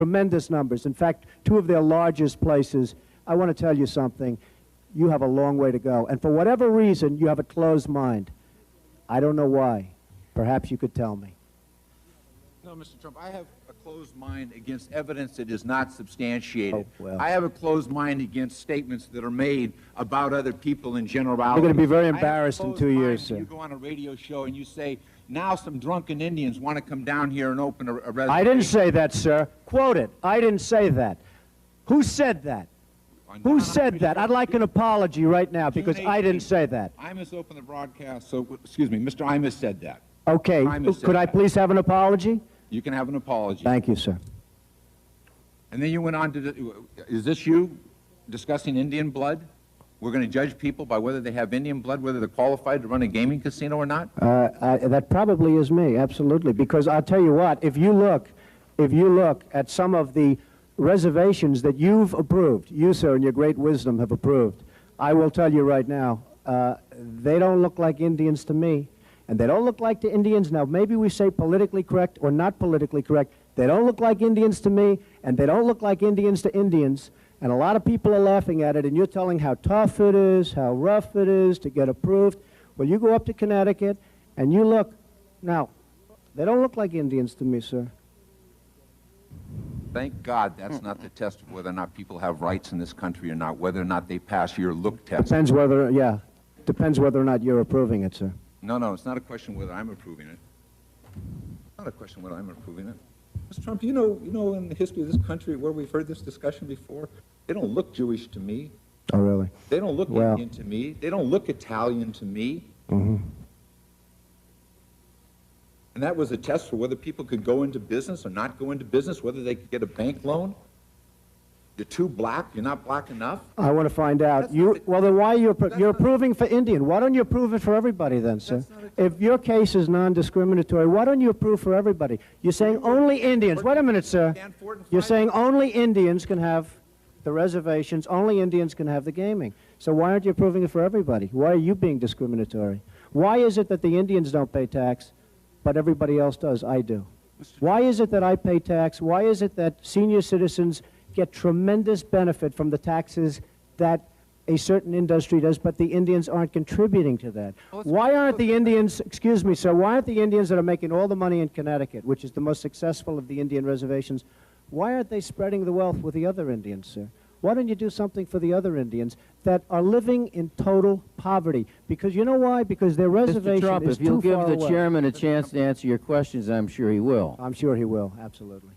tremendous numbers. In fact, two of their largest places. I want to tell you something. You have a long way to go. And for whatever reason, you have a closed mind. I don't know why. Perhaps you could tell me. No, Mr. Trump, I have a closed mind against evidence that is not substantiated. Oh, well. I have a closed mind against statements that are made about other people in generality. You're going to be very embarrassed in 2 years, sir. You go on a radio show and you say, now some drunken Indians want to come down here and open a reservation. I didn't say that, sir. Quote it. I didn't say that. Who said that? Who said that? I'd like an apology right now because I didn't say that. Imus opened the broadcast, so, excuse me, Mr. Imus said that. Okay. Could I please have an apology? You can have an apology. Thank you, sir. And then you went on to, is this you discussing Indian blood? We're going to judge people by whether they have Indian blood, whether they're qualified to run a gaming casino or not? That probably is me, absolutely. Because I'll tell you what, if you look at some of the reservations that you've approved, you, sir, in your great wisdom have approved, I will tell you right now, they don't look like Indians to me. And they don't look like to Indians. Now, maybe we say politically correct or not politically correct. They don't look like Indians to me, and they don't look like Indians to Indians. And a lot of people are laughing at it, and you're telling how tough it is, how rough it is to get approved. Well, you go up to Connecticut, and you look. Now, they don't look like Indians to me, sir. Thank God that's not the test of whether or not people have rights in this country or not, whether or not they pass your look test. Depends whether, yeah, depends whether or not you're approving it, sir. No, no, it's not a question whether I'm approving it. It's not a question whether I'm approving it. Mr. Trump, you know in the history of this country where we've heard this discussion before, they don't look Jewish to me. Oh, really? They don't look Indian to me. They don't look Italian to me. Mm-hmm. And that was a test for whether people could go into business or not go into business, whether they could get a bank loan. You're too black. You're not black enough. I want to find out. Well, then why you're approving for Indian? Why don't you approve it for everybody then, sir? If your case is non-discriminatory, why don't you approve for everybody? You're saying only Indians. Wait a minute, sir. You're saying only Indians can have the reservations. Only Indians can have the gaming. So why aren't you approving it for everybody? Why are you being discriminatory? Why is it that the Indians don't pay tax, but everybody else does? I do. Why is it that I pay tax? Why is it that senior citizens get tremendous benefit from the taxes that a certain industry does, but the Indians aren't contributing to that? Why aren't the Indians, excuse me, sir, why aren't the Indians that are making all the money in Connecticut, which is the most successful of the Indian reservations, why aren't they spreading the wealth with the other Indians, sir? Why don't you do something for the other Indians that are living in total poverty? Because you know why? Because their reservation Mr. Trump, is if you'll too far give the away. chairman a chance to answer your questions, I'm sure he will. I'm sure he will, absolutely.